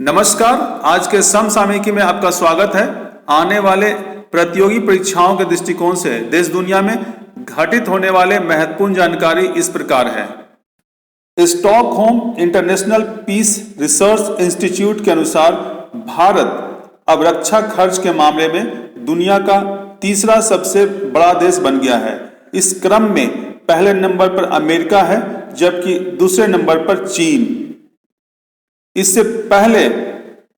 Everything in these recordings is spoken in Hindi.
नमस्कार। आज के समसामयिकी में आपका स्वागत है। आने वाले प्रतियोगी परीक्षाओं के दृष्टिकोण से देश दुनिया में घटित होने वाले महत्वपूर्ण जानकारी इस प्रकार है। Stockholm International Peace Research Institute के अनुसार भारत अब रक्षा खर्च के मामले में दुनिया का तीसरा सबसे बड़ा देश बन गया है। इस क्रम में पहले नंबर पर अमेरिका है, जबकि दूसरे नंबर पर चीन। इससे पहले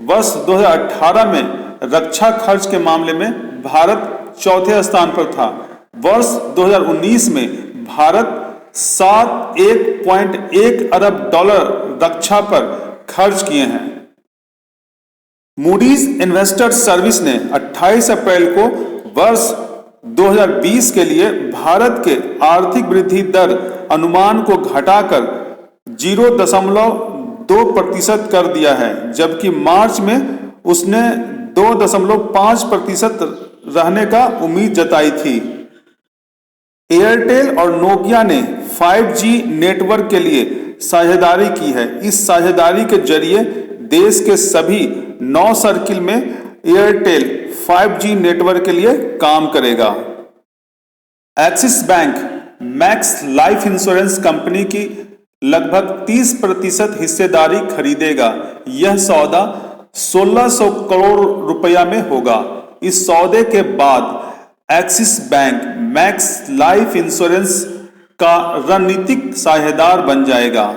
वर्ष 2018 में रक्षा खर्च के मामले में भारत चौथे स्थान पर था। वर्ष 2019 में भारत 1.1 अरब डॉलर रक्षा पर खर्च किए हैं। मूडीज इन्वेस्टर्स सर्विस ने 28 अप्रैल को वर्ष 2020 के लिए भारत के आर्थिक वृद्धि दर अनुमान को घटाकर 0.2% कर दिया है, जबकि मार्च में उसने 2.5% रहने का उम्मीद जताई थी। एयरटेल और नोकिया ने 5G नेटवर्क के लिए साझेदारी की है। इस साझेदारी के जरिए देश के सभी 9 सर्किल में एयरटेल 5G नेटवर्क के लिए काम करेगा। Axis bank max life insurance company की लगभग 30% हिस्सेदारी खरीदेगा। यह सौदा 1600 करोड़ रुपया में होगा। इस सौदे के बाद axis bank max life insurance का रणनीतिक साझेदार बन जाएगा।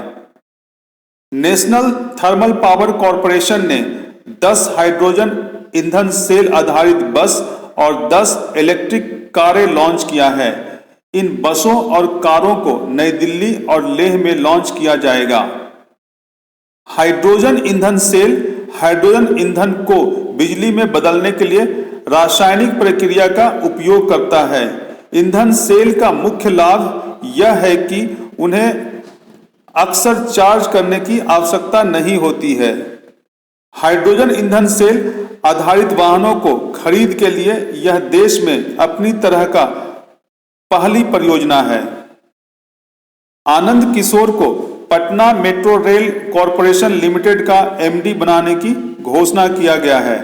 नेशनल थर्मल पावर कॉरपोरेशन ने 10 हाइड्रोजन ईंधन सेल आधारित बस और 10 इलेक्ट्रिक कारें लॉन्च किया है। इन बसों और कारों को नई दिल्ली और लेह में लॉन्च किया जाएगा। हाइड्रोजन ईंधन सेल हाइड्रोजन ईंधन को बिजली में बदलने के लिए रासायनिक प्रक्रिया का उपयोग करता है। ईंधन सेल का मुख्य लाभ यह है कि उन्हें अक्सर चार्ज करने की आवश्यकता नहीं होती है। हाइड्रोजन ईंधन सेल आधारित वाहनों को खरीद के लिए यह देश में अपनी तरह का पहली परियोजना है। आनंद किशोर को Patna metro rail corporation limited का एमडी बनाने की घोषणा किया गया है।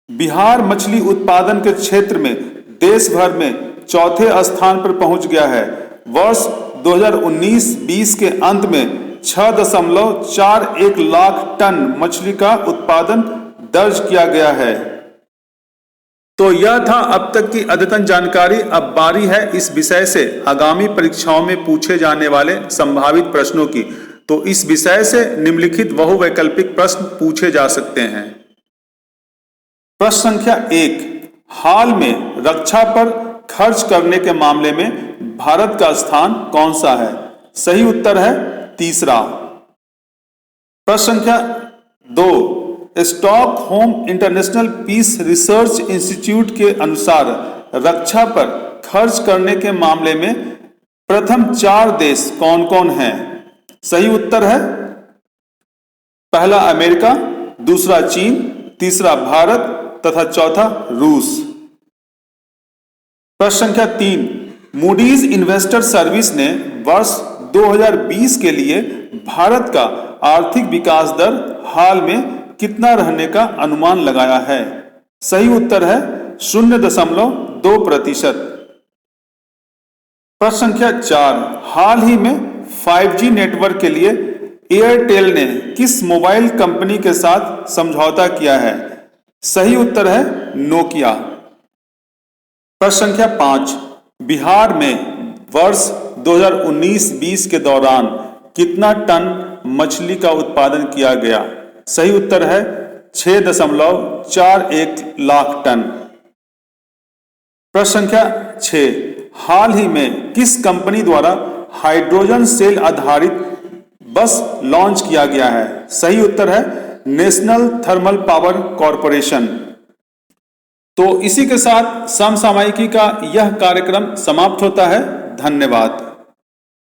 बिहार मछली उत्पादन के क्षेत्र में देश भर में चौथे स्थान पर पहुंच गया है। वर्ष 2019-20 के अंत में 6.41 लाख टन मछली का उत्पादन दर्ज किया गया है। तो यह था अब तक की अद्यतन जानकारी। अब बारी है इस विषय से आगामी परीक्षाओं में पूछे जाने वाले संभावित प्रश्नों की। तो इस विषय से निम्नलिखित बहुवैकल्पिक प्रश्न पूछे जा सकते हैं। प्रश्न संख्या 1, हाल में रक्षा पर खर्च करने के मामले में भारत का स्थान कौन सा है? सही उत्तर है तीसरा। प्रश्न संख्या 2, Stockholm International Peace Research Institute के अनुसार रक्षा पर खर्च करने के मामले में प्रथम 4 देश कौन कौन हैं? सही उत्तर है पहला अमेरिका, दूसरा चीन, तीसरा भारत तथा चौथा रूस। प्रश्न संख्या 3, मूडीज इन्वेस्टर सर्विस ने वर्ष 2020 के लिए भारत का आर्थिक विकास दर हाल में कितना रहने का अनुमान लगाया है? सही उत्तर है 0.2%। प्रश्न संख्या 4, हाल ही में 5G नेटवर्क के लिए एयरटेल ने किस मोबाइल कंपनी के साथ समझौता किया है? सही उत्तर है नोकिया। प्रश्न संख्या 5, बिहार में वर्ष 2019-20 के दौरान कितना टन मछली का उत्पादन किया गया? सही उत्तर है 6.41 लाख टन। प्रश्न संख्या 6, हाल ही में किस कंपनी द्वारा हाइड्रोजन सेल आधारित बस लॉन्च किया गया है? सही उत्तर है नेशनल थर्मल पावर कॉरपोरेशन। तो इसी के साथ समसामयिकी का यह कार्यक्रम समाप्त होता है। धन्यवाद।